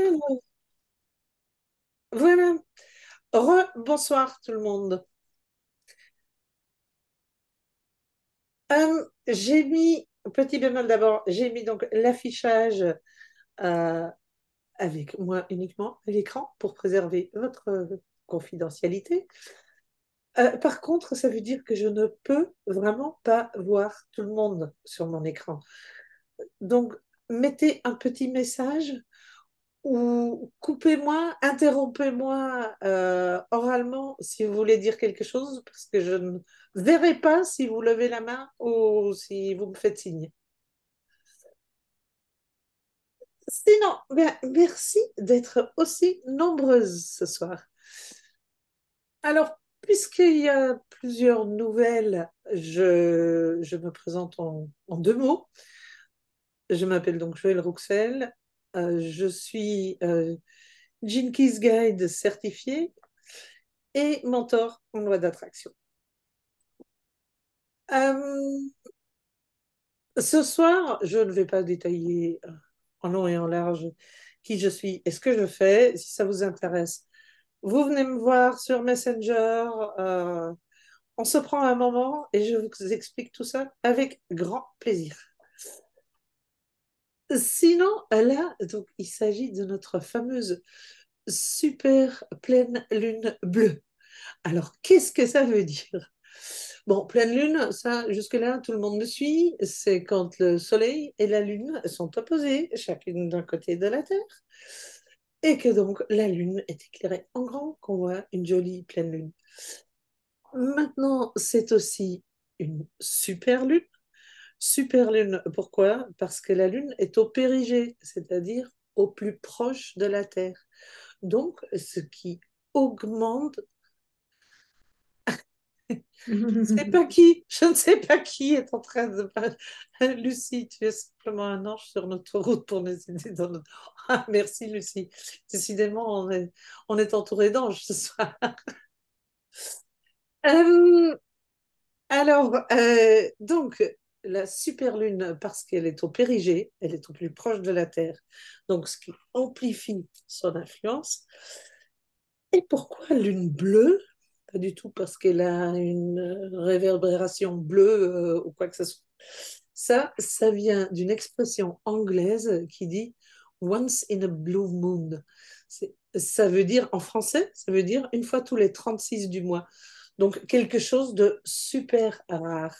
Alors, voilà. Bonsoir tout le monde. J'ai mis, petit bémol d'abord, j'ai mis donc l'affichage euh, avec moi uniquement à l'écran pour préserver votre confidentialité. Par contre, ça veut dire que je ne peux vraiment pas voir tout le monde sur mon écran. Donc, mettez un petit message ou coupez-moi, interrompez-moi oralement si vous voulez dire quelque chose, parce que je ne verrai pas si vous levez la main ou si vous me faites signe. Sinon, bien, merci d'être aussi nombreuses ce soir. Alors, puisqu'il y a plusieurs nouvelles, je me présente en deux mots. Je m'appelle donc Joël Rouxel. Je suis Gene Keys Guide certifié et mentor en loi d'attraction. Euh, Ce soir, je ne vais pas détailler en long et en large qui je suis et ce que je fais. Si ça vous intéresse, vous venez me voir sur Messenger. On se prend un moment et je vous explique tout ça avec grand plaisir. Sinon, là, donc, il s'agit de notre fameuse super pleine lune bleue. Alors, qu'est-ce que ça veut dire? Bon, pleine lune, ça, jusque-là, tout le monde me suit. C'est quand le soleil et la lune sont opposés, chacune d'un côté de la Terre, et que donc la lune est éclairée en grand, qu'on voit une jolie pleine lune. Maintenant, c'est aussi une super lune. Super lune, pourquoi? Parce que la lune est au périgée, c'est-à-dire au plus proche de la Terre. Donc, ce qui augmente. C'est pas qui, je ne sais pas qui est en train de parler. Lucie, tu es simplement un ange sur notre route pour nous aider dans notre. Ah, merci Lucie. Décidément, on est entouré d'anges ce soir. Euh, donc, la super lune, parce qu'elle est au périgée, elle est au plus proche de la Terre, donc ce qui amplifie son influence. Et pourquoi lune bleue? Pas du tout parce qu'elle a une réverbération bleue ou quoi que ce soit. Ça vient d'une expression anglaise qui dit once in a blue moon. Ça veut dire, en français, ça veut dire une fois tous les 36 du mois. Donc quelque chose de super rare.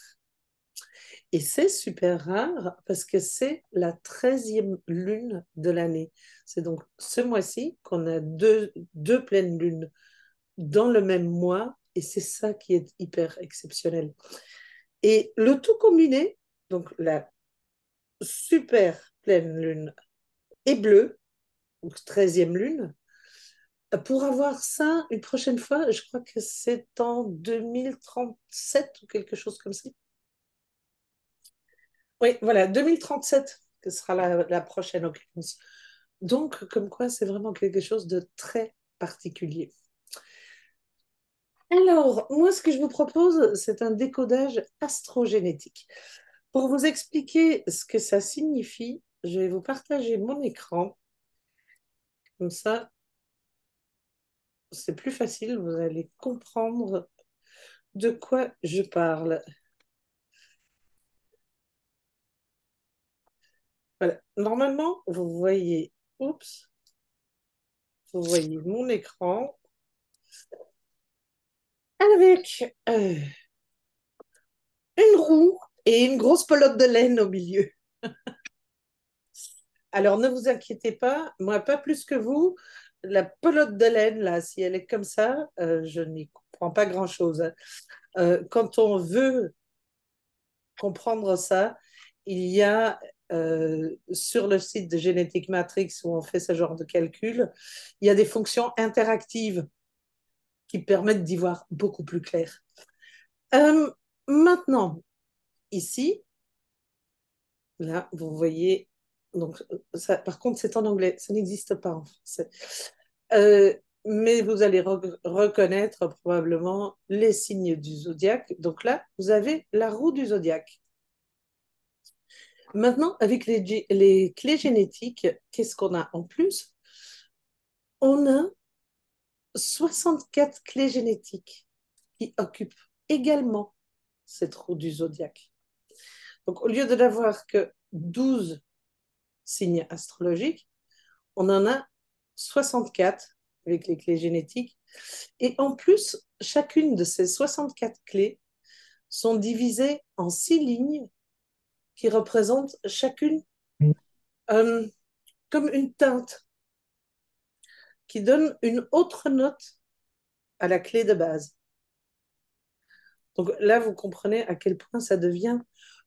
Et c'est super rare parce que c'est la 13e lune de l'année. C'est donc ce mois-ci qu'on a deux pleines lunes dans le même mois, et c'est ça qui est hyper exceptionnel. Et le tout combiné, donc la super pleine lune est bleue, donc 13e lune, pour avoir ça une prochaine fois, je crois que c'est en 2037 ou quelque chose comme ça. Oui, voilà, 2037 que sera la prochaine occurrence. Donc, comme quoi, c'est vraiment quelque chose de très particulier. Alors, moi, ce que je vous propose, c'est un décodage astrogénétique. Pour vous expliquer ce que ça signifie, je vais vous partager mon écran. Comme ça, c'est plus facile, vous allez comprendre de quoi je parle. Voilà. Normalement, oups, vous voyez mon écran avec une roue et une grosse pelote de laine au milieu. Alors, ne vous inquiétez pas, moi, pas plus que vous. La pelote de laine, là, si elle est comme ça, je n'y comprends pas grand-chose, hein. Quand on veut comprendre ça, il y a sur le site de Genetic Matrix où on fait ce genre de calcul, il y a des fonctions interactives qui permettent d'y voir beaucoup plus clair. Euh, Maintenant, ici, là, vous voyez, donc ça, par contre, c'est en anglais, ça n'existe pas en français. Euh, mais vous allez reconnaître probablement les signes du zodiaque. Donc là, vous avez la roue du zodiaque. Maintenant, avec les clés génétiques, qu'est-ce qu'on a en plus? on a 64 clés génétiques qui occupent également cette roue du zodiaque. Donc, au lieu de n'avoir que 12 signes astrologiques, on en a 64 avec les clés génétiques. Et en plus, chacune de ces 64 clés sont divisées en 6 lignes qui représentent chacune euh, comme une teinte qui donne une autre note à la clé de base. Donc là, vous comprenez à quel point ça devient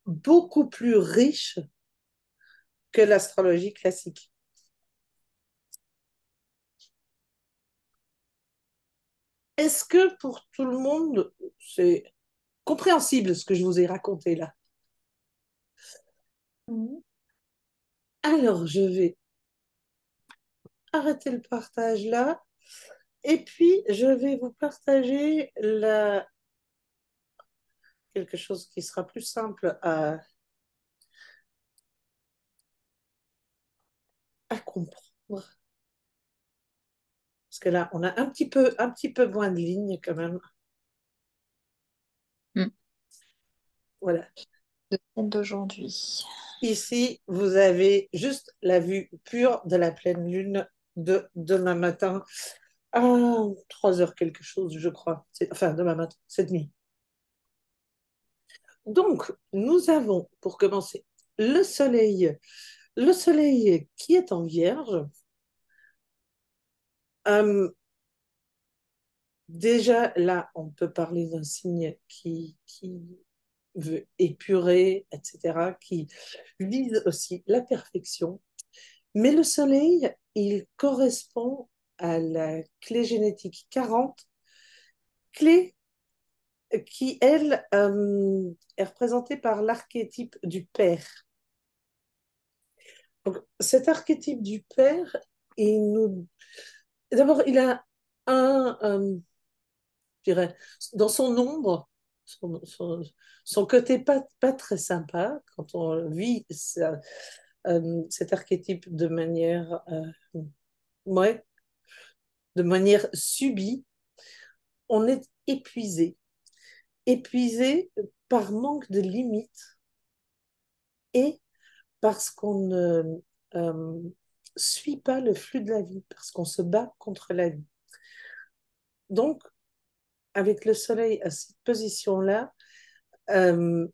beaucoup plus riche que l'astrologie classique. Est-ce que pour tout le monde, c'est compréhensible ce que je vous ai raconté là? Mhm. Alors, je vais arrêter le partage là et puis je vais vous partager quelque chose qui sera plus simple à comprendre. Parce que là, on a un petit peu moins de lignes quand même. Mm. Voilà. De celle d'aujourd'hui. Ici, vous avez juste la vue pure de la pleine lune de demain matin à 3 heures quelque chose, je crois. Enfin, demain matin, cette nuit. Donc, nous avons, pour commencer, le soleil. Le soleil qui est en vierge. Euh, Déjà, là, on peut parler d'un signe qui veut épurer, etc., qui vise aussi la perfection. Mais le soleil, il correspond à la clé génétique 40, clé qui, elle, est représentée par l'archétype du père. Donc, cet archétype du père, d'abord, il a je dirais, dans son ombre, son côté pas très sympa, quand on vit cet archétype ouais, de manière subie, on est épuisé. Épuisé par manque de limites et parce qu'on ne euh, suit pas le flux de la vie, parce qu'on se bat contre la vie. Donc, avec le soleil à cette position-là, euh,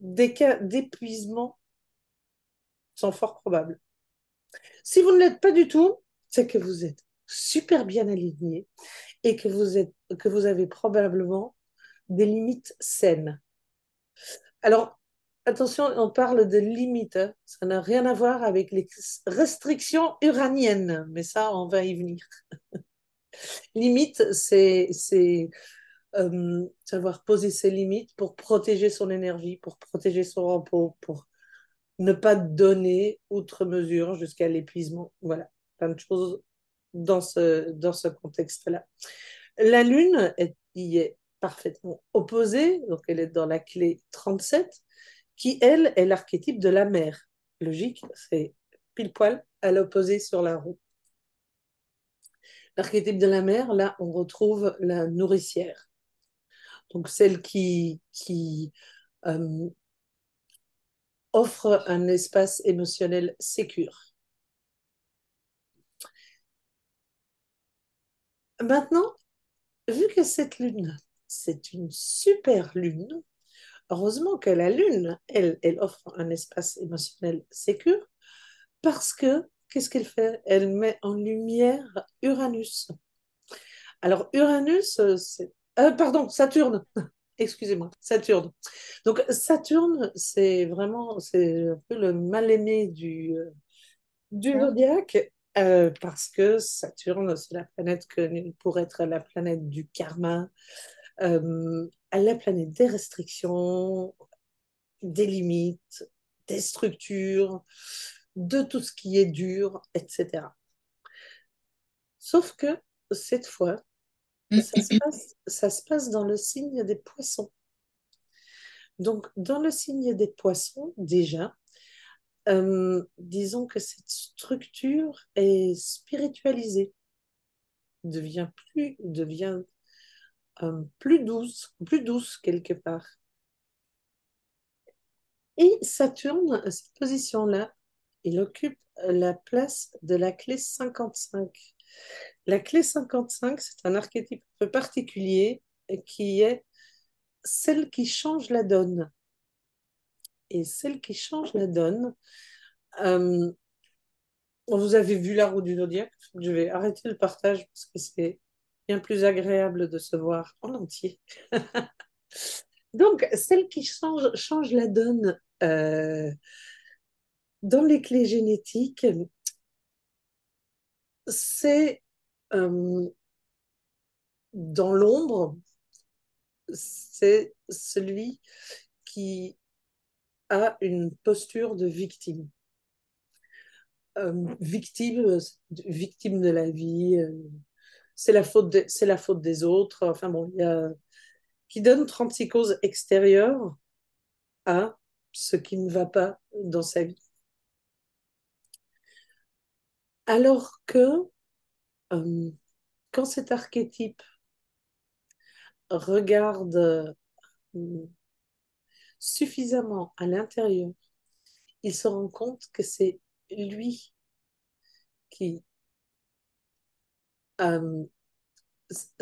des cas d'épuisement sont fort probables. Si vous ne l'êtes pas du tout, c'est que vous êtes super bien aligné et que vous avez probablement des limites saines. Alors, attention, on parle de limites, hein. Ça n'a rien à voir avec les restrictions uraniennes, mais ça, on va y venir. Limite, c'est savoir poser ses limites pour protéger son énergie, pour protéger son repos, pour ne pas donner outre mesure jusqu'à l'épuisement. Voilà, plein de choses dans ce contexte-là. La Lune y est parfaitement opposée, donc elle est dans la clé 37, qui, elle, est l'archétype de la mer. Logique, c'est pile poil à l'opposé sur la roue. L'archétype de la mer, là, on retrouve la nourricière, donc celle qui euh, offre un espace émotionnel sécure. Maintenant, vu que cette lune, c'est une super lune, heureusement que la lune, elle offre un espace émotionnel sécure parce que, qu'est-ce qu'elle fait? Elle met en lumière Uranus. Alors, Uranus, pardon, Saturne. Excusez-moi, Saturne. Donc, Saturne, c'est un peu le mal-aimé du Mm. zodiaque, parce que Saturne, c'est la planète que pour être la planète du karma, la planète des restrictions, des limites, des structures, de tout ce qui est dur, etc. Sauf que cette fois, ça se passe dans le signe des poissons. Donc, dans le signe des poissons, déjà, disons que cette structure est spiritualisée, devient plus douce quelque part. Et Saturne, à cette position-là, il occupe la place de la clé 55. La clé 55, c'est un archétype un peu particulier qui est celle qui change la donne. Et celle qui change la donne, euh, vous avez vu la roue du zodiaque, je vais arrêter le partage parce que c'est bien plus agréable de se voir en entier. Donc, celle qui change la donne dans les clés génétiques, c'est euh, dans l'ombre, c'est celui qui a une posture de victime. Victime, victime de la vie, c'est la faute des autres. Enfin bon, il y a qui donne 36 causes extérieures à ce qui ne va pas dans sa vie. Alors que euh, quand cet archétype regarde suffisamment à l'intérieur, il se rend compte que c'est lui qui euh,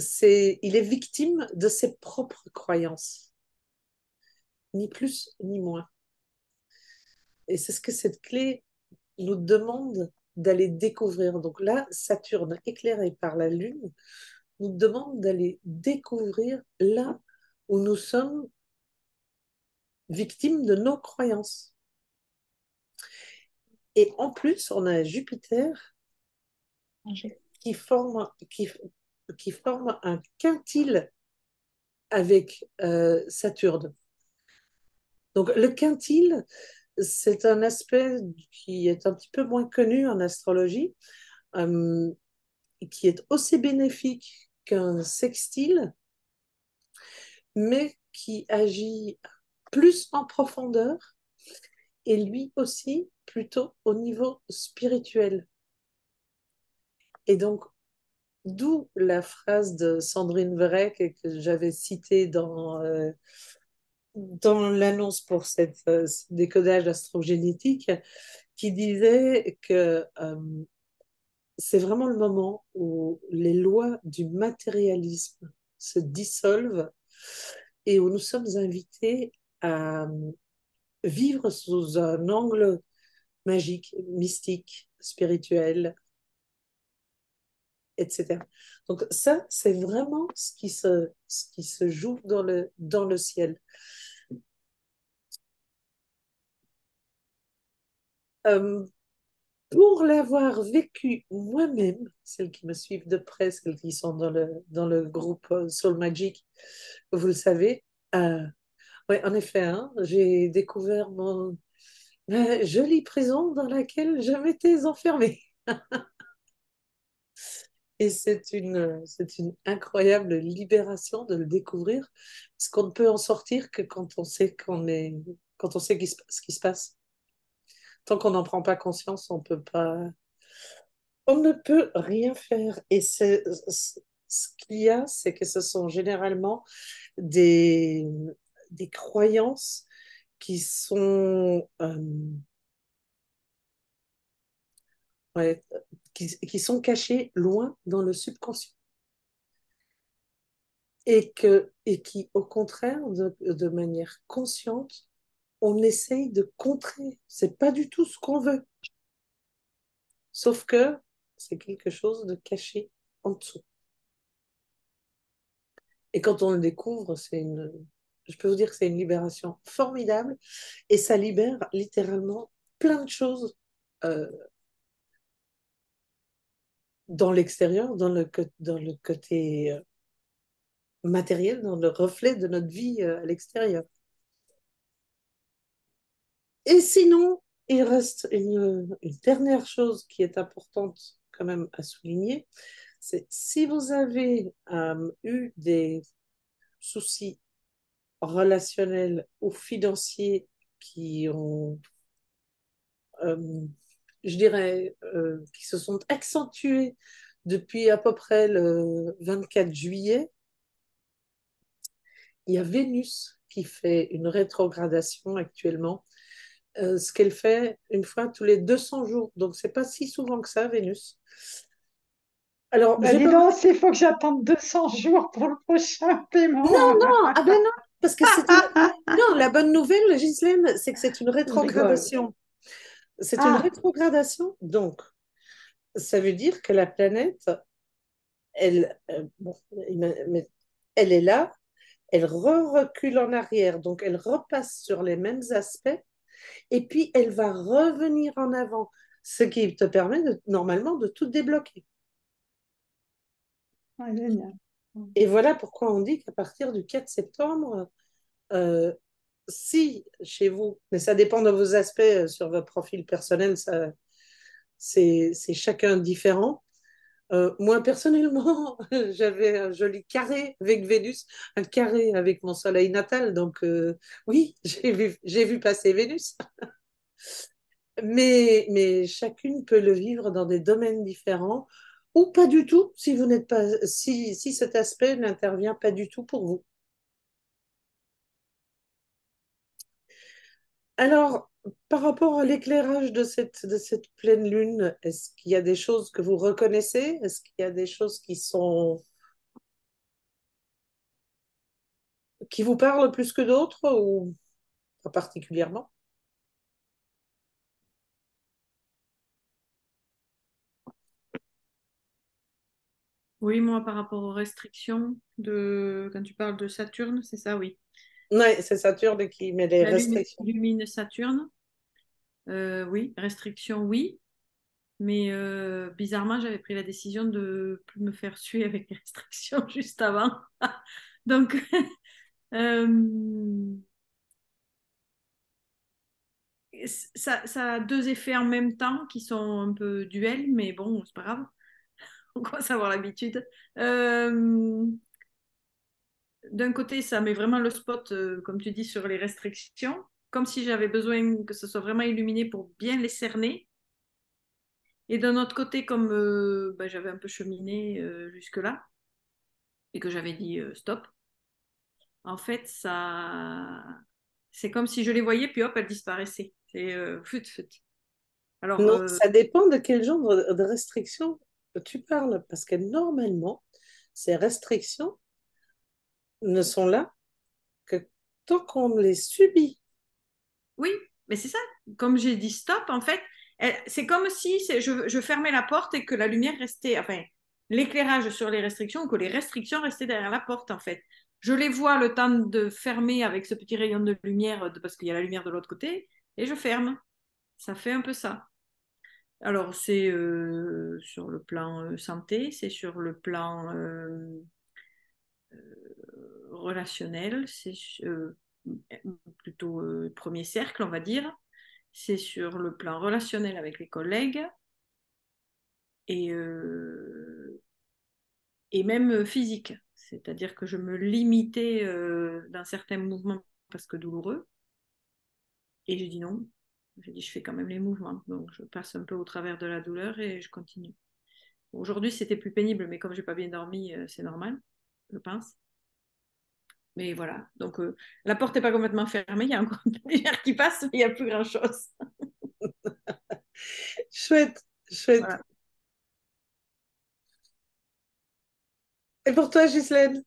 il est victime de ses propres croyances, ni plus ni moins. Et c'est ce que cette clé nous demande d'aller découvrir. Donc là, Saturne, éclairé par la Lune, nous demande d'aller découvrir là où nous sommes victimes de nos croyances. Et en plus, on a Jupiter qui forme, qui forme un quintile avec Saturne. Donc le quintile, c'est un aspect qui est un petit peu moins connu en astrologie, euh, qui est aussi bénéfique qu'un sextile, mais qui agit plus en profondeur et lui aussi plutôt au niveau spirituel. Et donc, d'où la phrase de Sandrine Verreck que j'avais citée dans l'annonce pour ce décodage astrogénétique, qui disait que c'est vraiment le moment où les lois du matérialisme se dissolvent et où nous sommes invités à vivre sous un angle magique, mystique, spirituel, etc. Donc ça, c'est vraiment ce qui se joue dans le ciel. Euh, pour l'avoir vécu moi-même, celles qui me suivent de près, celles qui sont dans le groupe Soul Magic, vous le savez, ouais, en effet, hein, j'ai découvert ma jolie prison dans laquelle je m'étais enfermée. Et c'est une incroyable libération de le découvrir, parce qu'on ne peut en sortir que quand on sait quand on sait ce qui se passe. Tant qu'on n'en prend pas conscience, on peut pas, on ne peut rien faire. Et ce qu'il y a, c'est que ce sont généralement des, des croyances qui sont, ouais, qui sont cachées loin dans le subconscient. Et qui, au contraire, de manière consciente, on essaye de contrer. C'est pas du tout ce qu'on veut. Sauf que c'est quelque chose de caché en dessous. Et quand on le découvre, je peux vous dire que c'est une libération formidable et ça libère littéralement plein de choses euh, dans l'extérieur, dans le côté matériel, dans le reflet de notre vie à l'extérieur. Et sinon, il reste une dernière chose qui est importante quand même à souligner, c'est si vous avez eu des soucis relationnels ou financiers qui ont je dirais, qui se sont accentuées depuis à peu près le 24 juillet. Il y a Vénus qui fait une rétrogradation actuellement, ce qu'elle fait une fois tous les 200 jours. Donc, c'est pas si souvent que ça, Vénus. Alors, Ben, j'ai dis pas... donc, s'il faut que j'attende 200 jours pour le prochain paiement. Non, ah ben non, parce que c'est une... Non, la bonne nouvelle, Ghislaine, c'est que c'est une Je rigole. rétrogradation. C'est une Ah, rétrogradation, donc ça veut dire que la planète, elle, bon, mais elle est là, elle recule en arrière, donc elle repasse sur les mêmes aspects, et puis elle va revenir en avant, ce qui te permet normalement de tout débloquer. ouais, génial. Et voilà pourquoi on dit qu'à partir du 4 septembre, euh, si chez vous, mais ça dépend de vos aspects sur votre profil personnel, ça, c'est chacun différent. Moi, personnellement, j'avais un joli carré avec Vénus, un carré avec mon soleil natal. Donc, oui, j'ai vu passer Vénus. Mais chacune peut le vivre dans des domaines différents ou pas du tout si vous n'êtes pas, si cet aspect n'intervient pas du tout pour vous. Alors, par rapport à l'éclairage de cette pleine lune, est-ce qu'il y a des choses que vous reconnaissez? Est-ce qu'il y a des choses qui vous parlent plus que d'autres ou pas particulièrement? Oui, moi, par rapport aux restrictions quand tu parles de Saturne, c'est ça, oui. Oui, c'est Saturne qui met les La Lune restrictions. illumine Saturne. Oui, restrictions, oui. Mais bizarrement, j'avais pris la décision de plus me faire suer avec les restrictions juste avant. Donc, euh, ça a deux effets en même temps qui sont un peu duels, mais bon, c'est pas grave. On commence à avoir l'habitude. Euh, D'un côté, ça met vraiment le spot, comme tu dis, sur les restrictions, comme si j'avais besoin que ce soit vraiment illuminé pour bien les cerner. Et d'un autre côté, comme ben, j'avais un peu cheminé jusque-là et que j'avais dit stop, en fait, c'est comme si je les voyais, puis hop, elles disparaissaient. C'est fut, fut. Alors, Non, ça dépend de quel genre de restrictions tu parles, parce que normalement, ces restrictions ne sont là que tant qu'on les subit. oui, mais c'est ça. Comme j'ai dit stop, en fait, c'est comme si je fermais la porte et que la lumière restait, enfin, l'éclairage sur les restrictions, que les restrictions restaient derrière la porte, en fait. Je les vois le temps de fermer avec ce petit rayon de lumière, parce qu'il y a la lumière de l'autre côté, et je ferme. Ça fait un peu ça. Alors, c'est sur le plan santé, c'est sur le plan relationnel, c'est plutôt premier cercle, on va dire. C'est sur le plan relationnel avec les collègues et, et même physique. C'est-à-dire que je me limitais dans certains mouvements parce que douloureux. Et j'ai dit non. J'ai dit je fais quand même les mouvements. Donc je passe un peu au travers de la douleur et je continue. Aujourd'hui, c'était plus pénible, mais comme j'ai pas bien dormi, c'est normal, je pense. Mais voilà. Donc la porte n'est pas complètement fermée. Il y a encore une lumière qui passe, mais il n'y a plus grand-chose. Chouette, chouette. Voilà. Et pour toi, Ghislaine?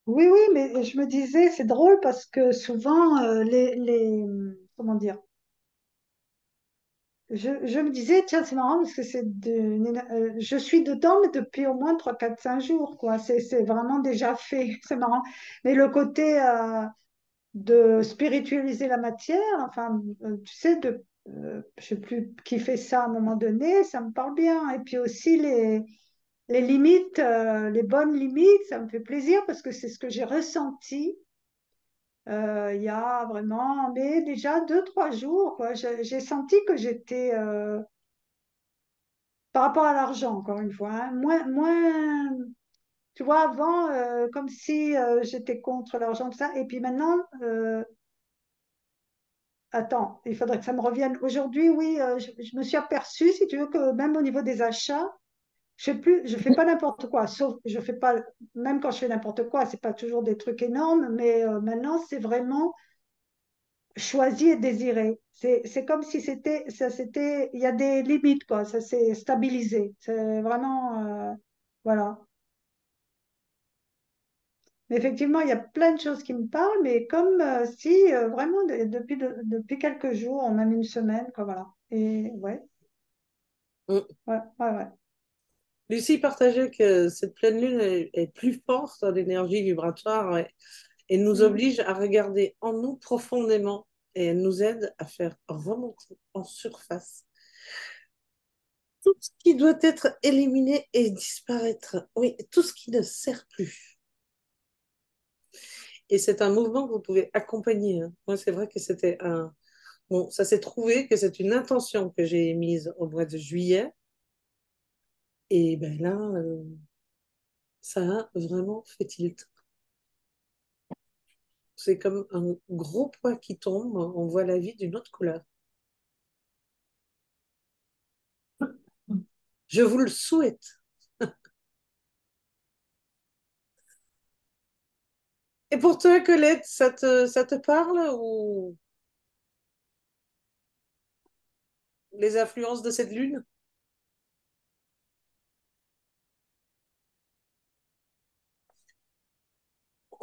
Oui, oui, mais je me disais, c'est drôle parce que souvent, comment dire, je me disais, tiens, c'est marrant parce que je suis dedans, mais depuis au moins 3 4 5 jours, quoi. C'est vraiment déjà fait, c'est marrant. Mais le côté de spiritualiser la matière, enfin, tu sais, je sais plus qui fait ça à un moment donné, ça me parle bien. Et puis aussi les limites, les bonnes limites, ça me fait plaisir parce que c'est ce que j'ai ressenti il y a vraiment, mais déjà 2 3 jours, quoi. J'ai senti que j'étais, par rapport à l'argent, encore une fois, hein, tu vois, avant, comme si j'étais contre l'argent, tout ça. Et puis maintenant, attends, il faudrait que ça me revienne. Aujourd'hui, oui, je me suis aperçue, si tu veux, que même au niveau des achats, je fais pas n'importe quoi, sauf je fais pas, même quand je fais n'importe quoi, c'est pas toujours des trucs énormes, mais maintenant c'est vraiment choisi et désiré. C'est comme si il y a des limites quoi, ça s'est stabilisé. C'est vraiment, voilà. Mais effectivement, il y a plein de choses qui me parlent, mais comme si vraiment depuis quelques jours, on a mis une semaine, quoi, voilà. Et ouais, Mm. ouais, ouais, ouais. Lucie partageait que cette pleine lune est plus forte en énergie vibratoire, ouais, et nous Mm. oblige à regarder en nous profondément et elle nous aide à faire remonter en surface tout ce qui doit être éliminé et disparaître. Oui, tout ce qui ne sert plus. Et c'est un mouvement que vous pouvez accompagner, hein. Moi, c'est vrai que c'était un... Bon, ça s'est trouvé que c'est une intention que j'ai émise au mois de juillet. Et ben là, ça a vraiment fait tilt. C'est comme un gros poids qui tombe, on voit la vie d'une autre couleur. Je vous le souhaite. Et pour toi, Colette, ça te parle ou les influences de cette lune?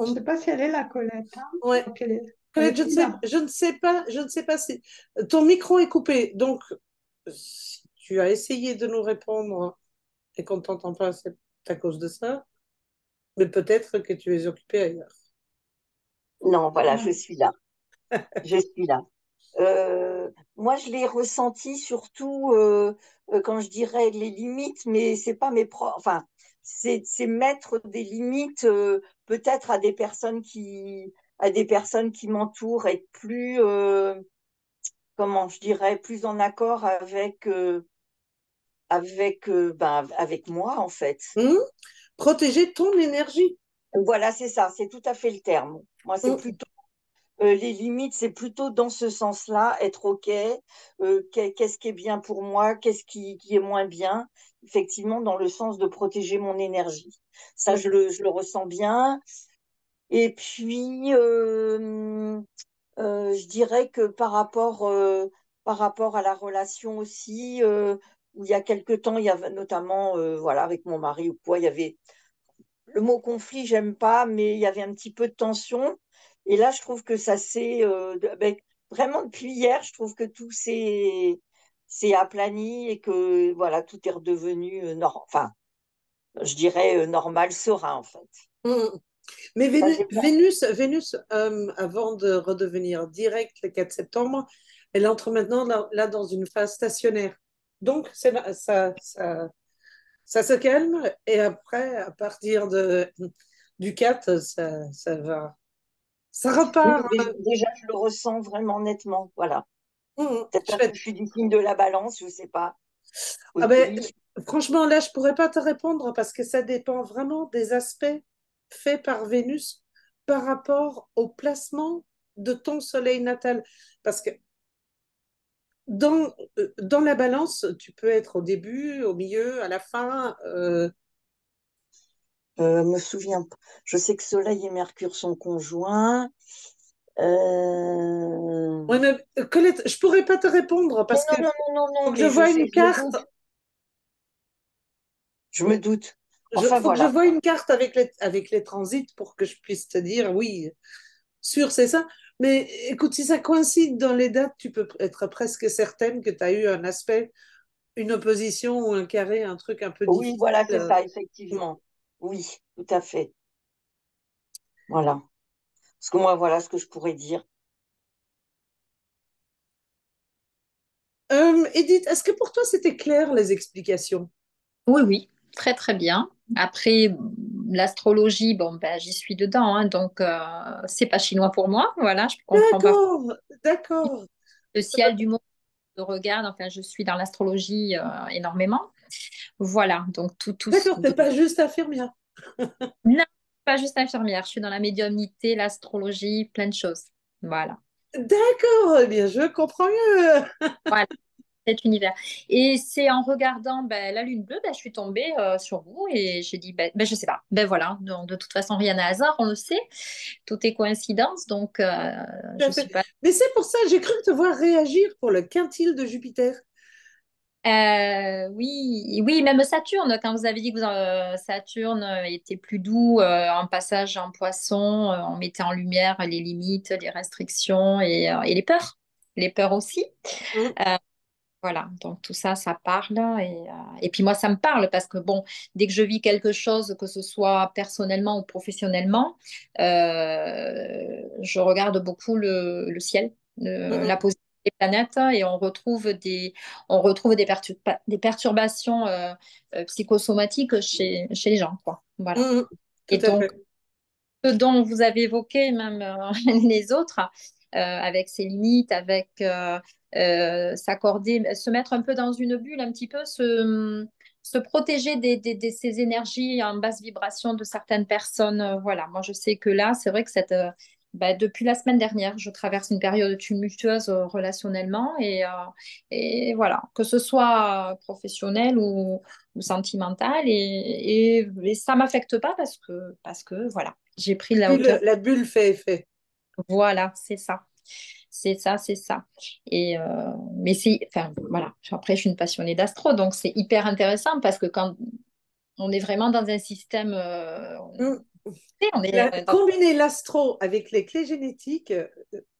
Je sais On- pas si elle est là, Colette, hein. Ouais. Donc, elle est Colette, plus là. je ne sais pas si ton micro est coupé. Donc, si tu as essayé de nous répondre et qu'on ne t'entend pas, c'est à cause de ça. Mais peut-être que tu es occupé ailleurs. Non, voilà, je Ouais. suis là. Je suis là. Moi, je l'ai ressenti surtout quand je dirais les limites, mais c'est pas mes propres. Enfin, c'est mettre des limites peut-être à des personnes qui m'entourent, être plus, comment je dirais, plus en accord avec moi en fait. Hmm. Protéger ton énergie. Voilà, c'est ça, c'est tout à fait le terme. Moi, c'est Hmm. plutôt les limites, c'est plutôt dans ce sens-là, être OK, qu'est-ce qui est bien pour moi, qui est moins bien, effectivement, dans le sens de protéger mon énergie. Ça, Hmm. je le ressens bien. Et puis, je dirais que par rapport à la relation aussi, où il y a quelque temps, il y avait notamment, voilà, avec mon mari ou quoi, il y avait le mot conflit, j'aime pas, mais il y avait un petit peu de tension. Et là, je trouve que ça s'est vraiment depuis hier, je trouve que tout s'est aplani et que voilà, tout est redevenu enfin, je dirais normal, serein en fait. Hmm. Mais Ça, j'ai pas. Vénus, avant de redevenir direct le 4 septembre, elle entre maintenant là dans une phase stationnaire. Donc, ça se calme et après, à partir du 4, ça va. Ça Oui, repart. déjà, je le ressens vraiment nettement. Voilà. Peut-être parce que Chouette. je suis du signe de la balance, je sais pas. Ah ben, Aussi. franchement, là, je pourrais pas te répondre parce que ça dépend vraiment des aspects faits par Vénus par rapport au placement de ton soleil natal. Parce que dans la balance, tu peux être au début, au milieu, à la fin. Me souviens pas. Je sais que Soleil et Mercure sont conjoints. Euh, Ouais, mais, Colette, je pourrais pas te répondre Mais parce que non, non, non, non, faut non, que je mais je vois sais, une carte. je me doute. Il Enfin, faut que je voilà. vois une carte avec les transits pour que je puisse te dire oui, sûr, c'est ça. Mais écoute, si ça coïncide dans les dates, tu peux être presque certaine que tu as eu un aspect, une opposition ou un carré, un truc un peu Oui, difficile. voilà, c'est ça, effectivement. Oui, tout à fait. Voilà. Parce que moi, voilà ce que je pourrais dire. Edith, est-ce que pour toi c'était clair les explications? Oui, oui, très très bien. Après, l'astrologie, bon, ben, j'y suis dedans, hein, donc c'est pas chinois pour moi. Voilà, je comprends pas D'accord, d'accord, le ciel du monde, je regarde, enfin, je suis dans l'astrologie énormément. Voilà, donc tout. d'accord, t'es pas juste infirmière. Non, pas juste infirmière, je suis dans la médiumnité, l'astrologie, plein de choses. Voilà. D'accord, eh bien, je comprends mieux. Voilà, cet univers. Et c'est en regardant la lune bleue, je suis tombée sur vous et j'ai dit, je sais pas. Ben voilà, donc, de toute façon, rien n'est hasard, on le sait. Tout est coïncidence, donc Tout je à fait. suis pas. Mais c'est pour ça, j'ai cru te voir réagir pour le quintile de Jupiter. Oui, oui, même Saturne, quand vous avez dit que Saturne était plus doux en passage en poisson, on mettait en lumière les limites, les restrictions et les peurs. Les peurs aussi. Hum, Voilà, donc tout ça, ça parle. Et puis moi, ça me parle parce que, bon, dès que je vis quelque chose, que ce soit personnellement ou professionnellement, je regarde beaucoup le ciel, hum, la position des planètes et on retrouve des perturbations psychosomatiques chez les gens, quoi. Voilà. hum, tout Et à donc, fait. ce dont vous avez évoqué, même les autres, avec ses limites, avec s'accorder, se mettre un peu dans une bulle, un petit peu, se protéger de ces énergies en basse vibration de certaines personnes. Voilà, moi je sais que là, c'est vrai que depuis la semaine dernière, je traverse une période tumultueuse relationnellement et voilà, que ce soit professionnel ou sentimental et ça m'affecte pas parce que voilà, j'ai pris la hauteur. La bulle fait effet. Voilà, c'est ça. C'est ça, c'est ça. Mais enfin, voilà. Après, je suis une passionnée d'astro, donc c'est hyper intéressant parce que quand on est vraiment dans un système, Hum. on est dans. Combiner l'astro avec les clés génétiques,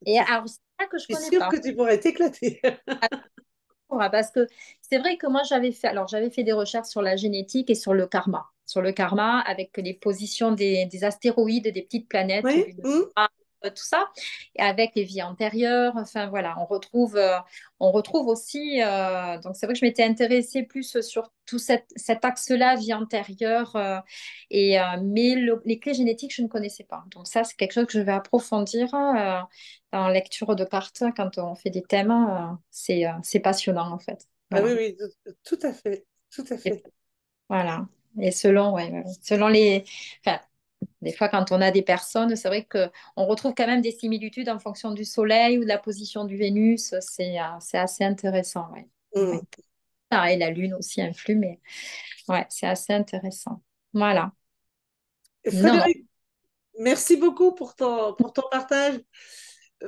Et alors, c'est ça que je je suis connais sûre pas. que tu pourrais t'éclater. Parce que c'est vrai que moi, j'avais fait des recherches sur la génétique et sur le karma avec les positions des astéroïdes, des petites planètes, Oui? Lune, Hum. Mars, tout ça, et avec les vies antérieures. Enfin voilà, on retrouve aussi. Donc c'est vrai que je m'étais intéressée plus sur tout cet axe-là, vie antérieure, mais les clés génétiques, je ne connaissais pas. Donc ça, c'est quelque chose que je vais approfondir. En lecture de cartes, quand on fait des thèmes, c'est passionnant en fait. Ah oui, Voilà. oui, tout à fait. Tout à Et, fait. voilà. Et selon les. Enfin, des fois, quand on a des personnes, c'est vrai qu'on retrouve quand même des similitudes en fonction du soleil ou de la position du Vénus. C'est assez intéressant. Ouais. Ouais. Hum. Ah, et la Lune aussi influe, mais ouais, c'est assez intéressant. Voilà. Non, non. Frédéric, merci beaucoup pour ton partage.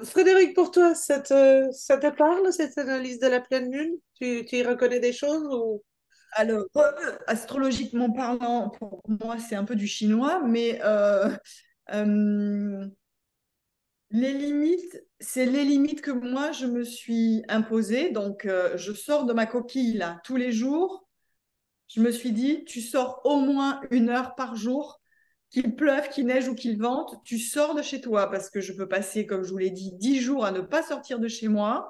Frédéric, pour toi, ça te parle, cette analyse de la pleine lune? Tu y reconnais des choses ou... Alors, astrologiquement parlant, pour moi, c'est un peu du chinois, mais euh, les limites, c'est les limites que moi, je me suis imposées. Donc, je sors de ma coquille là tous les jours. Je me suis dit, tu sors au moins 1 heure par jour, qu'il pleuve, qu'il neige ou qu'il vente, tu sors de chez toi parce que je peux passer, comme je vous l'ai dit, 10 jours à ne pas sortir de chez moi.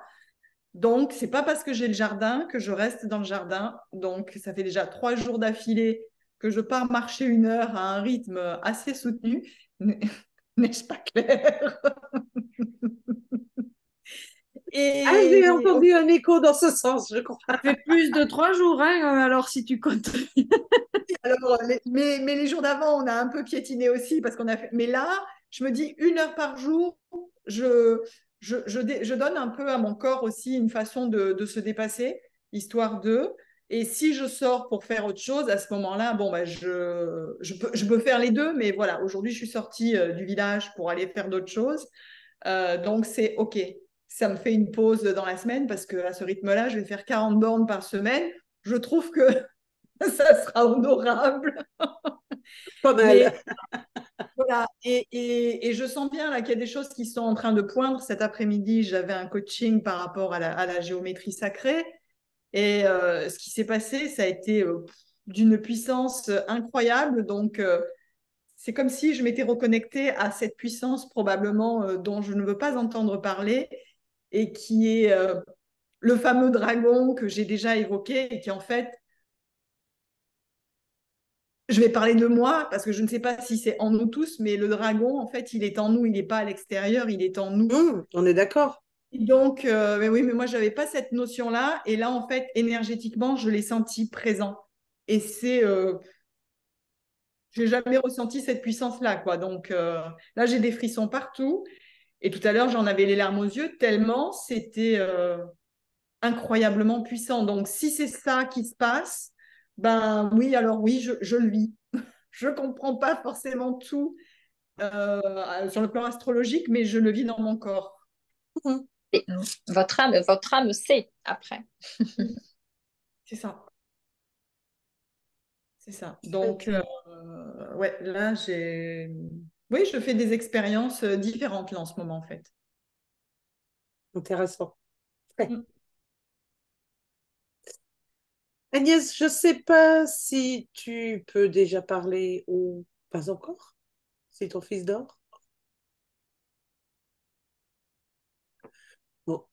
Donc, c'est pas parce que j'ai le jardin que je reste dans le jardin. Donc, ça fait déjà 3 jours d'affilée que je pars marcher 1 heure à un rythme assez soutenu. N'est-ce pas clair? Ah, j'ai Et entendu un écho dans ce sens, je crois. Ça fait plus de 3 jours, hein, alors si tu comptes. alors, mais les jours d'avant, on a un peu piétiné aussi parce qu'on a fait. Mais là, je me dis 1 heure par jour, je donne un peu à mon corps aussi une façon de se dépasser, histoire de. Et si je sors pour faire autre chose, à ce moment-là, bon, bah, je peux faire les deux, mais voilà, aujourd'hui, je suis sortie du village pour aller faire d'autres choses. Donc, c'est OK. Ça me fait une pause dans la semaine parce que à ce rythme-là, je vais faire 40 bornes par semaine. Je trouve que ça sera honorable. Pas mal. Mais voilà, et je sens bien là qu'il y a des choses qui sont en train de poindre. Cet après-midi, j'avais un coaching par rapport à la géométrie sacrée. Et ce qui s'est passé, ça a été d'une puissance incroyable. Donc, c'est comme si je m'étais reconnectée à cette puissance probablement dont je ne veux pas entendre parler et qui est le fameux dragon que j'ai déjà évoqué et qui en fait je vais parler de moi parce que je ne sais pas si c'est en nous tous, mais le dragon, en fait, il est en nous, il n'est pas à l'extérieur, il est en nous. On est d'accord. Et donc, mais oui, mais moi, je n'avais pas cette notion-là. Et là, en fait, énergétiquement, je l'ai senti présent. Et j'ai jamais ressenti cette puissance-là, quoi. Donc, là, j'ai des frissons partout. Et tout à l'heure, j'en avais les larmes aux yeux tellement c'était incroyablement puissant. Donc, si c'est ça qui se passe, ben oui, alors oui, je le vis. Je ne comprends pas forcément tout sur le plan astrologique, mais je le vis dans mon corps. Mhm. Et votre âme sait après. C'est ça. C'est ça. Donc, ouais, là, oui, je fais des expériences différentes là en ce moment, en fait. Intéressant. Ouais. Mm. Agnès, je ne sais pas si tu peux déjà parler ou pas encore, si ton fils dort. Bon,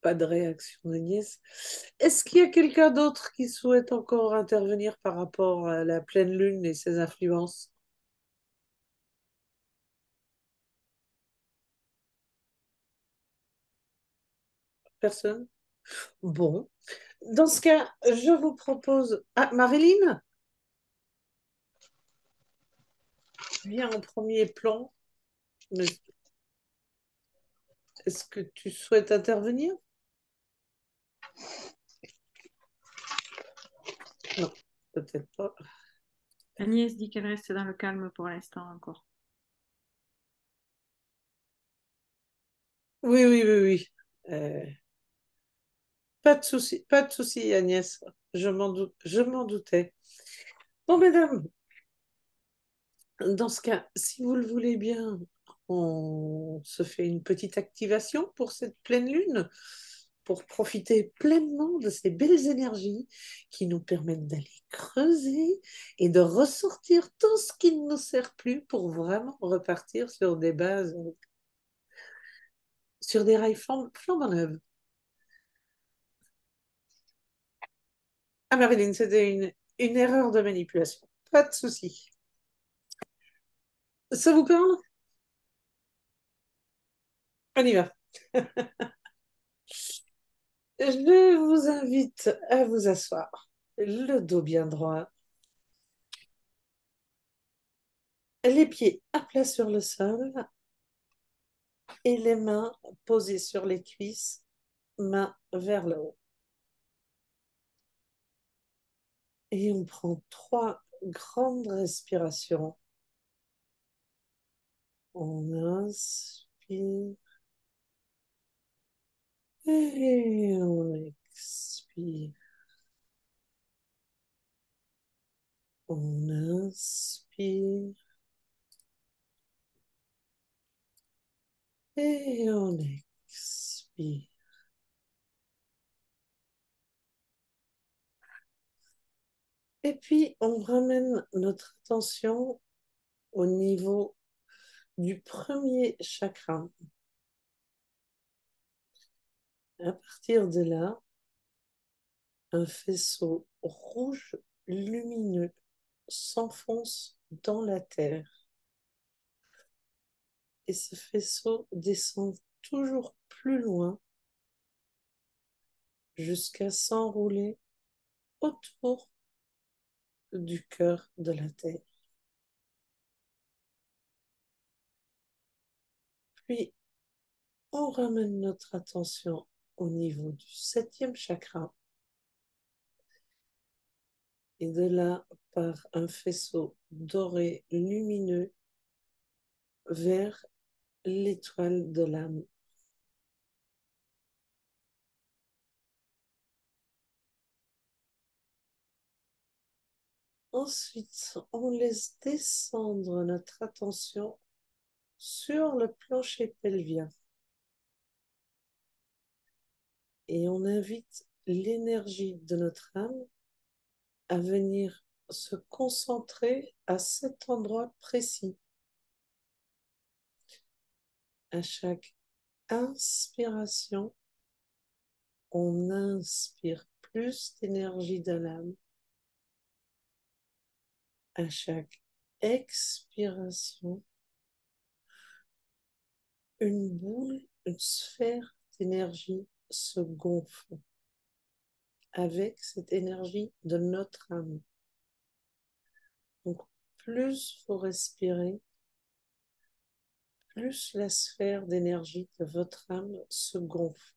pas de réaction d'Agnès. Est-ce qu'il y a quelqu'un d'autre qui souhaite encore intervenir par rapport à la pleine lune et ses influences? Personne? Bon. Dans ce cas, je vous propose... Ah, Marilyn, viens en premier plan. Mais est-ce que tu souhaites intervenir? Non, peut-être pas. Agnès dit qu'elle reste dans le calme pour l'instant encore. Oui, oui, oui, oui. Pas de souci, Agnès. Je m'en doutais. Bon, mesdames, dans ce cas, si vous le voulez bien, on se fait une petite activation pour cette pleine lune, pour profiter pleinement de ces belles énergies qui nous permettent d'aller creuser et de ressortir tout ce qui ne nous sert plus pour vraiment repartir sur des bases, sur des rails flambant neuves. Ah, Marilyn, c'était une erreur de manipulation. Pas de souci. Ça vous parle? On y va. Je vous invite à vous asseoir, le dos bien droit, les pieds à plat sur le sol et les mains posées sur les cuisses, mains vers le haut. Et on prend 3 grandes respirations. On inspire et on expire. On inspire et on expire. Et puis, on ramène notre attention au niveau du premier chakra. À partir de là, un faisceau rouge lumineux s'enfonce dans la terre. Et ce faisceau descend toujours plus loin jusqu'à s'enrouler autour du cœur de la terre. Puis, on ramène notre attention au niveau du 7e chakra. Et de là, par un faisceau doré lumineux vers l'étoile de l'âme. Ensuite, on laisse descendre notre attention sur le plancher pelvien et on invite l'énergie de notre âme à venir se concentrer à cet endroit précis. À chaque inspiration, on inspire plus d'énergie de l'âme. À chaque expiration, une boule, une sphère d'énergie se gonfle avec cette énergie de notre âme. Donc, plus vous respirez, plus la sphère d'énergie de votre âme se gonfle.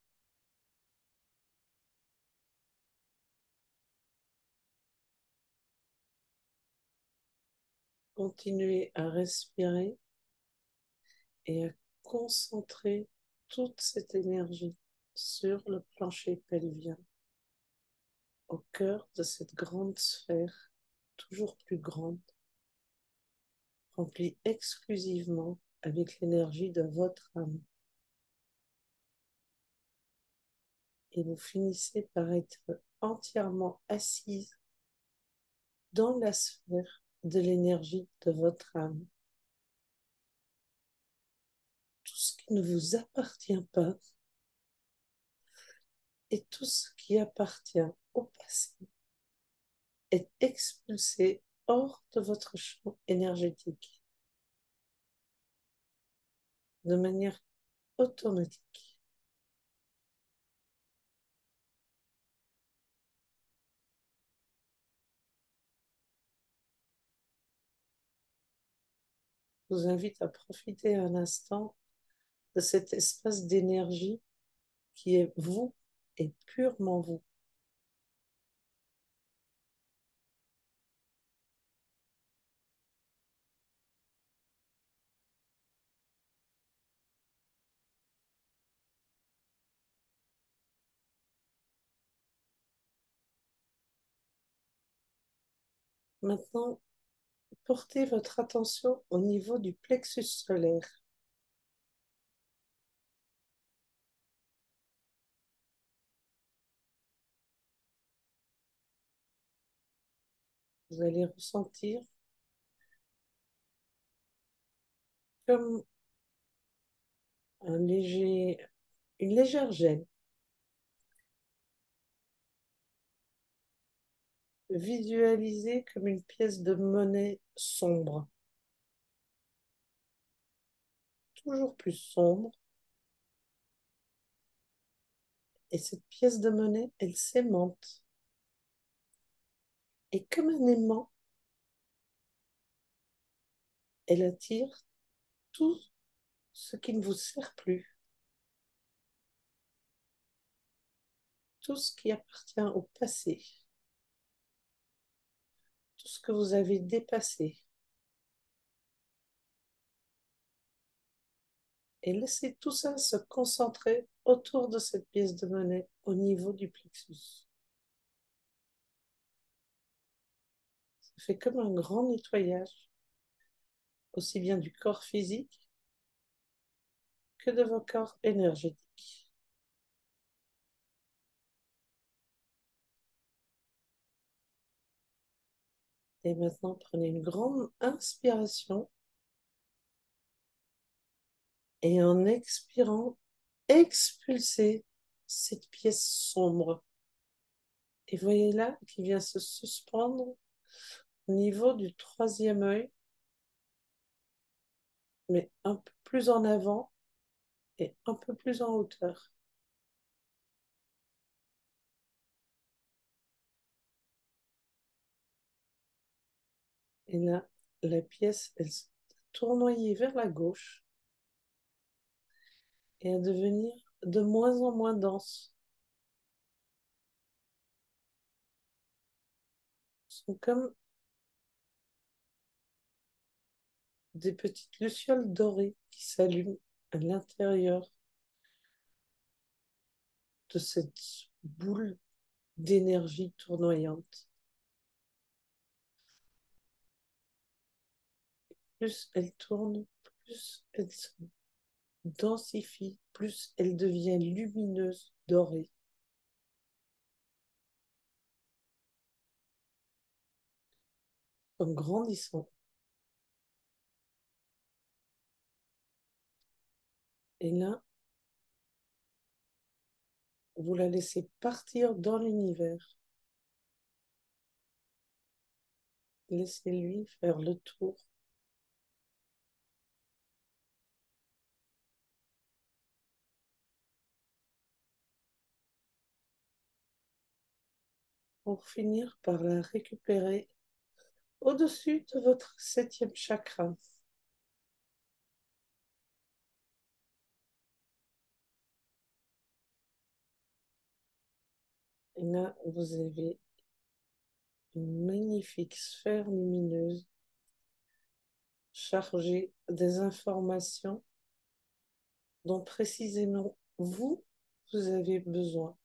Continuez à respirer et à concentrer toute cette énergie sur le plancher pelvien, au cœur de cette grande sphère, toujours plus grande, remplie exclusivement avec l'énergie de votre âme. Et vous finissez par être entièrement assise dans la sphère de l'énergie de votre âme. Tout ce qui ne vous appartient pas et tout ce qui appartient au passé est expulsé hors de votre champ énergétique de manière automatique. Je vous invite à profiter un instant de cet espace d'énergie qui est vous et purement vous. Maintenant, portez votre attention au niveau du plexus solaire. Vous allez ressentir comme une légère gêne. Visualisez comme une pièce de monnaie sombre, toujours plus sombre. Et cette pièce de monnaie, elle s'aimante. Et comme un aimant, elle attire tout ce qui ne vous sert plus, tout ce qui appartient au passé, tout ce que vous avez dépassé. Et laissez tout ça se concentrer autour de cette pièce de monnaie au niveau du plexus. Ça fait comme un grand nettoyage, aussi bien du corps physique que de vos corps énergétiques. Et maintenant, prenez une grande inspiration et en expirant, expulsez cette pièce sombre. Et voyez là qui vient se suspendre au niveau du troisième œil, mais un peu plus en avant et un peu plus en hauteur. Et là, la pièce, elle s'est tournoyée vers la gauche et à devenir de moins en moins dense. Ce sont comme des petites lucioles dorées qui s'allument à l'intérieur de cette boule d'énergie tournoyante. Plus elle tourne, plus elle se densifie, plus elle devient lumineuse, dorée. En grandissant. Et là, vous la laissez partir dans l'univers. Laissez-lui faire le tour. Pour finir par la récupérer au-dessus de votre septième chakra. Là, vous avez une magnifique sphère lumineuse chargée des informations dont précisément vous avez besoin.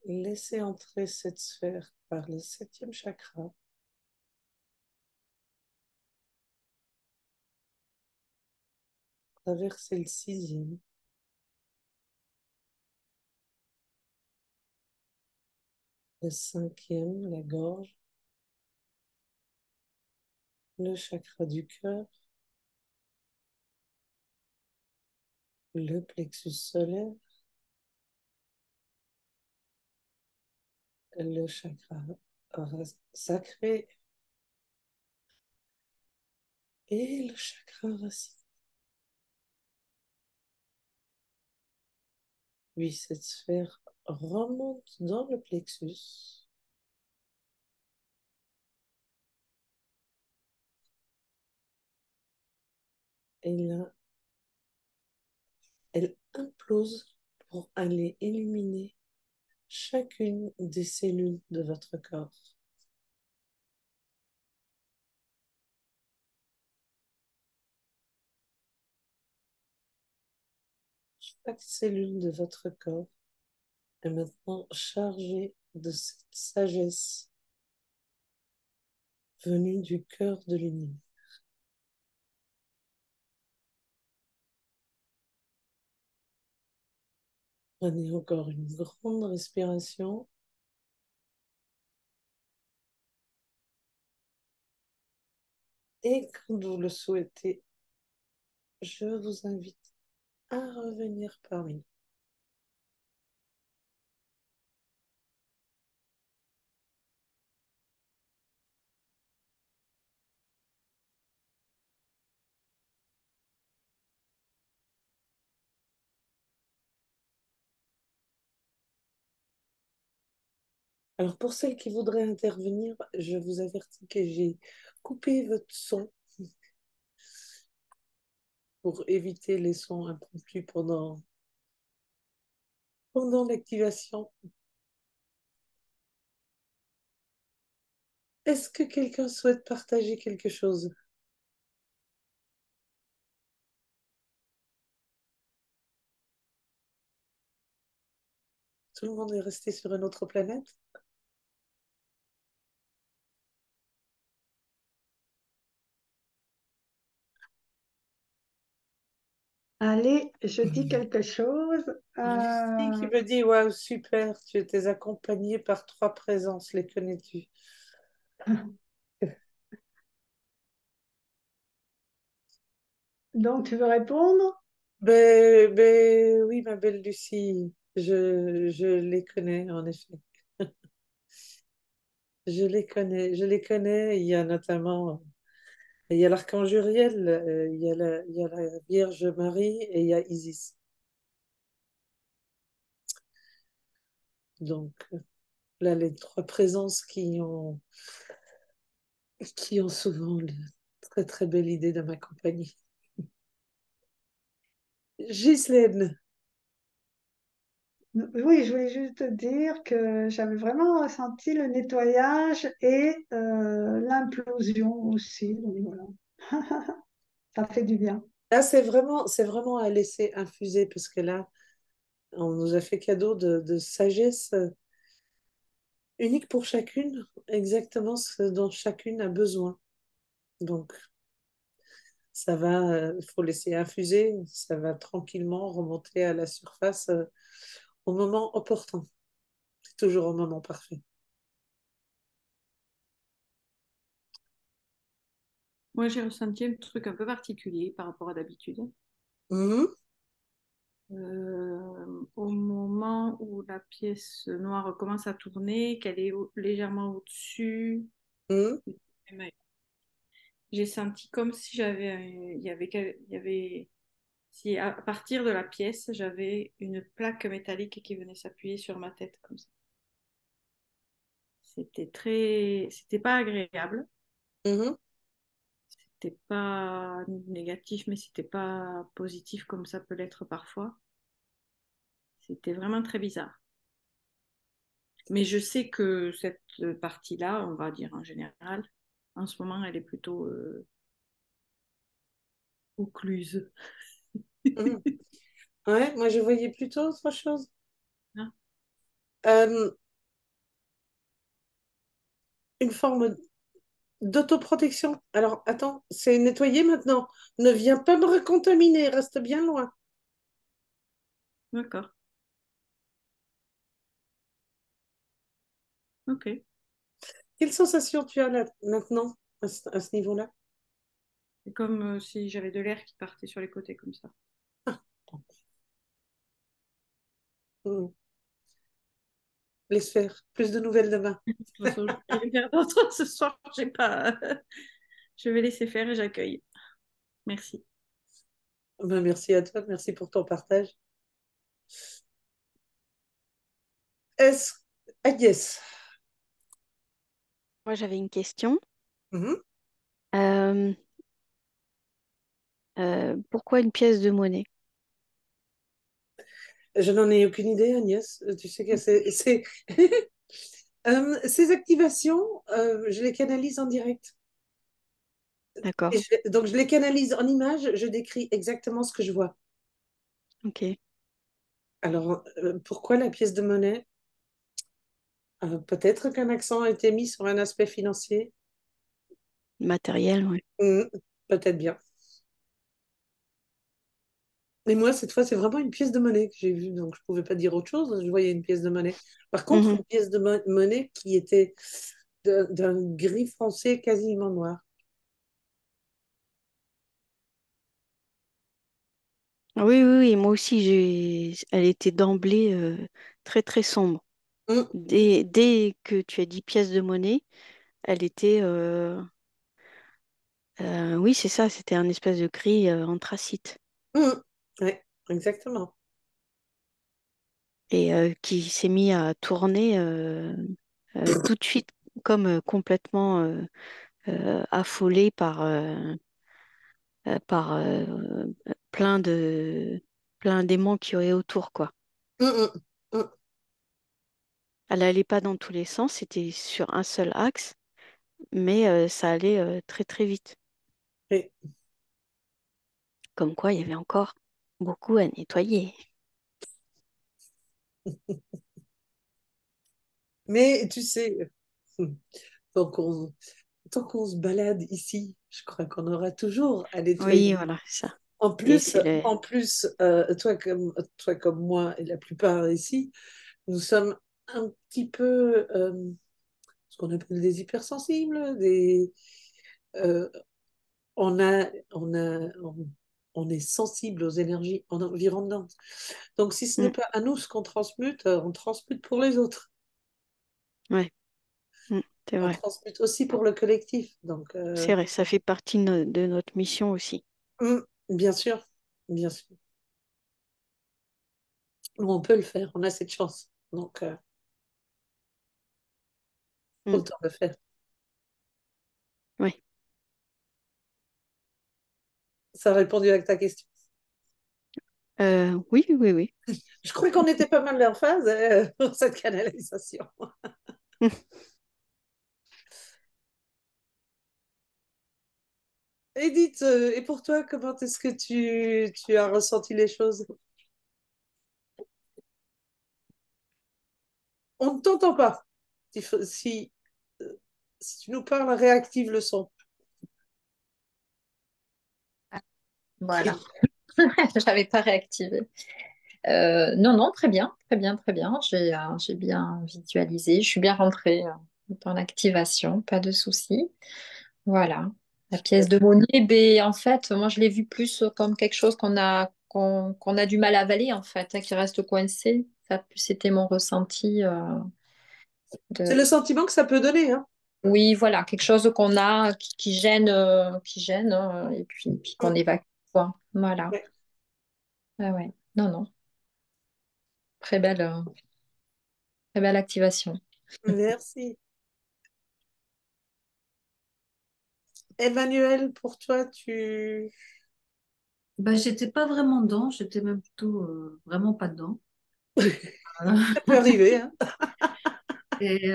Laissez entrer cette sphère par le 7e chakra, traverser le 6e, le 5e, la gorge, le chakra du cœur, le plexus solaire, le chakra sacré et le chakra racine. Puis cette sphère remonte dans le plexus. Et là, elle implose pour aller illuminer chacune des cellules de votre corps. Chaque cellule de votre corps est maintenant chargée de cette sagesse venue du cœur de l'univers. Prenez encore une grande respiration. Et quand vous le souhaitez, je vous invite à revenir parmi nous. Alors pour celles qui voudraient intervenir, je vous avertis que j'ai coupé votre son pour éviter les sons impromptus pendant l'activation. Est-ce que quelqu'un souhaite partager quelque chose? Tout le monde est resté sur une autre planète? Allez, je dis quelque chose. Lucie qui me dit, waouh, super, tu étais accompagnée par 3 présences, les connais-tu? Donc, tu veux répondre? Oui, ma belle Lucie, je les connais en effet. Je les connais. Il y a notamment, il y a l'archange Uriel, il y a la Vierge Marie et il y a Isis. Donc là, les 3 présences qui ont souvent une très très belle idée de m'accompagner. Ghislaine, Oui, je voulais juste te dire que j'avais vraiment ressenti le nettoyage et l'implosion aussi. Donc voilà, ça fait du bien. là c'est vraiment à laisser infuser parce que là, on nous a fait cadeau de sagesse unique pour chacune, exactement ce dont chacune a besoin. Donc, ça va, il faut laisser infuser, ça va tranquillement remonter à la surface au moment opportun. C'est toujours au moment parfait. Moi, j'ai ressenti un truc un peu particulier par rapport à d'habitude. Mhm, Au moment où la pièce noire commence à tourner, qu'elle est légèrement au-dessus, mhm. j'ai senti comme si il y avait, si à partir de la pièce, j'avais une plaque métallique qui venait s'appuyer sur ma tête comme ça. C'était pas agréable. Mhm. c'était pas négatif, mais c'était pas positif comme ça peut l'être parfois. C'était vraiment très bizarre. Mais je sais que cette partie-là, on va dire en général, en ce moment, elle est plutôt occluse. Mhm. Ouais, moi je voyais plutôt autre chose. Hein. Euh, une forme d'autoprotection. Alors, attends, c'est nettoyé maintenant. Ne viens pas me recontaminer, reste bien loin. D'accord. Ok. Quelle sensation tu as là, maintenant, à ce niveau-là? C'est comme si j'avais de l'air qui partait sur les côtés comme ça. Mhm. Laisse faire. Plus de nouvelles demain. De toute façon, je vais faire d'autres ce soir. J'ai pas. Je vais laisser faire et j'accueille. Merci. Ben, merci à toi, merci pour ton partage. Est-ce... Agnès. Moi, j'avais une question. Mhm. Euh, pourquoi une pièce de monnaie? Je n'en ai aucune idée, Agnès. Tu sais que ces activations, je les canalise en direct. D'accord, Donc, je les canalise en images, je décris exactement ce que je vois. ok. Alors, pourquoi la pièce de monnaie? Peut-être qu'un accent a été mis sur un aspect financier. Matériel, oui. Hmm, peut-être bien. Et moi, cette fois, c'est vraiment une pièce de monnaie que j'ai vue, donc je ne pouvais pas dire autre chose. Je voyais une pièce de monnaie. Par contre, Mhm. une pièce de monnaie qui était d'un gris foncé quasiment noir. Oui, oui, oui, moi aussi, elle était d'emblée très, très sombre. Hmm, Dès que tu as dit pièce de monnaie, elle était, oui, c'est ça, c'était un espèce de gris anthracite hmm. Ouais, exactement. et qui s'est mis à tourner tout de suite comme complètement affolée par plein plein d'aimants qu'il y aurait autour, quoi. Hmm, hmm, hmm. Elle n'allait pas dans tous les sens, c'était sur un seul axe, mais ça allait très très vite. Et- Comme quoi, il y avait encore beaucoup à nettoyer. Mais tu sais, tant qu'on tant qu'on se balade ici, je crois qu'on aura toujours à Oui, nettoyer. voilà, ça. En Et plus, c'est le... en plus toi comme moi et la plupart ici, nous sommes un petit peu ce qu'on appelle des hypersensibles, euh, on est sensible aux énergies environnantes. Donc, si ce n'est Mm, pas à nous ce qu'on transmute, on transmute pour les autres. ouais, mm, c'est On vrai. transmute aussi pour le collectif. Donc, C'est vrai, ça fait partie de notre mission aussi. bien sûr, bien sûr. Nous, on peut le faire, on a cette chance. Donc, Mm, autant le faire. ouais. Ça a répondu à ta question. Oui, oui, oui. Je crois qu'on était pas mal en phase pour cette canalisation. Edith, et pour toi, comment est-ce que tu as ressenti les choses? On ne t'entend pas. Si, euh, si tu nous parles, réactive le son. Voilà, je n'avais pas réactivé. Non, non, très bien, très bien, très bien. J'ai bien visualisé. Je suis bien rentrée dans l'activation, pas de souci. Voilà. La pièce de monnaie, ben, en fait, moi, je l'ai vue plus comme quelque chose qu'on a du mal à avaler, en fait, hein, qui reste coincé. Ça, c'était mon ressenti C'est de... le sentiment que ça peut donner, hein. Oui, voilà, quelque chose qu'on a qui gêne, et puis qu'on Mm. évacue, quoi. Voilà. Ouais. Ah ouais. Non, non. Très belle activation. Merci. Emmanuel, pour toi, tu... Ben, j'étais pas vraiment dedans, j'étais même plutôt vraiment pas dedans. Euh, Ça peut arriver, hein. et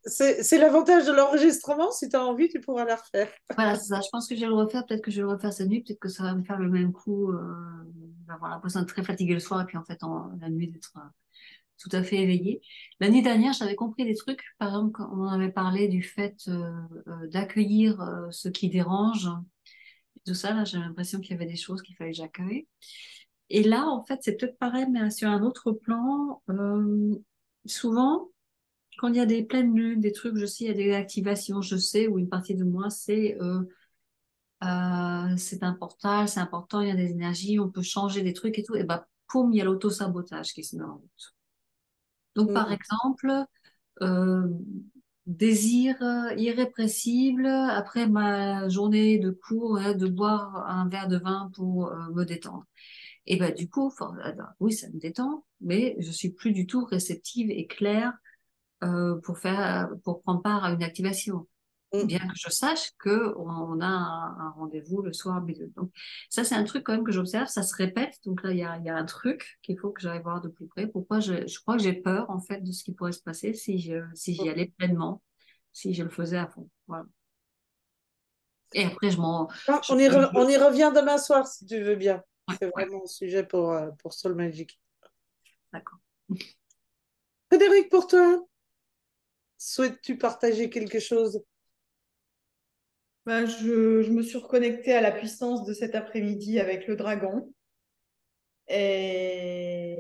C'est l'avantage de l'enregistrement. Si tu as envie, tu pourras la refaire. voilà, c'est ça. Je pense que je vais le refaire. Peut-être que je vais le refaire cette nuit. Peut-être que ça va me faire le même coup. D'avoir l'impression d'être très fatiguée le soir et puis en fait, la nuit, d'être tout à fait éveillée. L'année dernière, j'avais compris des trucs. Par exemple, quand on avait parlé du fait d'accueillir ce qui dérange. Tout ça, là, j'ai l'impression qu'il y avait des choses qu'il fallait que j'accueille. Et là, en fait, c'est peut-être pareil, mais sur un autre plan. Souvent, quand il y a des pleines lunes, des trucs, je sais, il y a des activations, je sais, où une partie de moi, c'est un portal, c'est important, il y a des énergies, on peut changer des trucs et tout. Et bah, poum, il y a l'auto-sabotage qui se met en route. Donc, par Mm. exemple, euh, désir irrépressible après ma journée de cours, de boire un verre de vin pour me détendre. Et ben du coup, oui, ça me détend, mais je suis plus du tout réceptive et claire pour prendre part à une activation. Mm. Bien que je sache que on a un rendez-vous le soir. Donc ça, c'est un truc quand même que j'observe, ça se répète. Donc là, il y a un truc qu'il faut que j'aille voir de plus près. Pourquoi je crois que j'ai peur en fait de ce qui pourrait se passer si j'y allais pleinement, si je le faisais à fond. Voilà. Et après, Ah, je- on y revient demain soir, si tu veux bien. ouais, C'est ouais, vraiment un sujet pour Soul Magic. d'accord. Frédéric, pour toi, souhaites-tu partager quelque chose? Ben, je me suis reconnectée à la puissance de cet après-midi avec le dragon. Et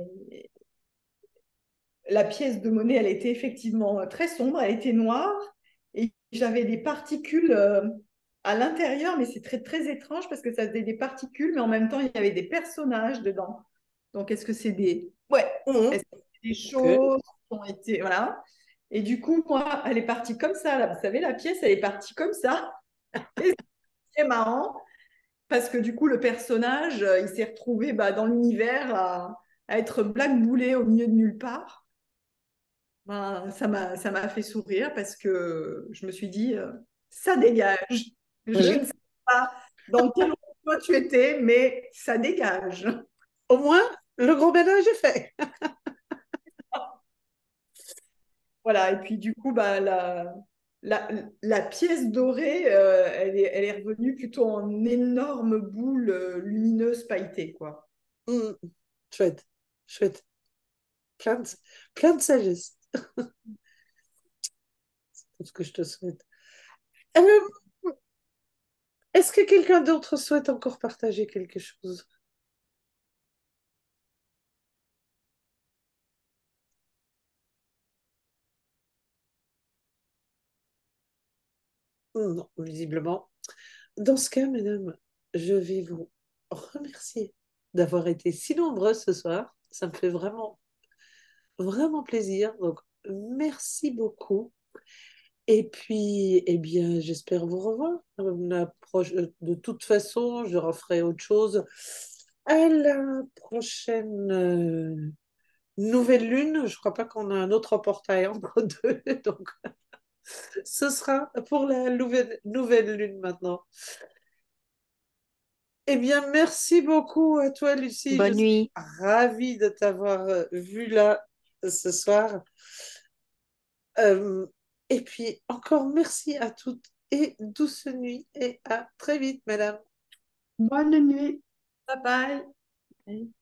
la pièce de monnaie, elle était effectivement très sombre, elle était noire. Et j'avais des particules à l'intérieur, mais c'est très, très étrange parce que ça faisait des particules, mais en même temps, il y avait des personnages dedans. Donc, est-ce que c'est des... Ouais, Mhm. est-ce que c'est des Ok. choses qui ont été... Voilà. Et du coup, moi, elle est partie comme ça. Là. Vous savez, la pièce, elle est partie comme ça. Et c'est marrant parce que du coup, le personnage, il s'est retrouvé dans l'univers à être blackboulé au milieu de nulle part. Ben, ça m'a fait sourire parce que je me suis dit, ça dégage. Je Oui. ne sais pas dans quel endroit tu étais, mais ça dégage. Au moins, le gros ménage est fait. Voilà, et puis du coup, la, la pièce dorée, elle est revenue plutôt en énorme boule lumineuse pailletée, quoi. Mhm. Chouette, chouette. Plein de, plein de sagesse. C'est tout ce que je te souhaite. Euh, Est-ce que quelqu'un d'autre souhaite encore partager quelque chose? Non, visiblement. Dans ce cas, mesdames, je vais vous remercier d'avoir été si nombreux ce soir. Ça me fait vraiment, vraiment plaisir. Donc, merci beaucoup. Et puis, eh bien, j'espère vous revoir. De toute façon, je referai autre chose à la prochaine nouvelle lune. Je crois pas qu'on a un autre portail entre deux. Donc, ce sera pour la nouvelle lune maintenant. Eh bien, merci beaucoup à toi, Lucie. Je Bonne suis nuit. ravie de t'avoir vue là ce soir. Euh, et puis, encore merci à toutes et douce nuit et à très vite, madame. Bonne nuit. Bye bye.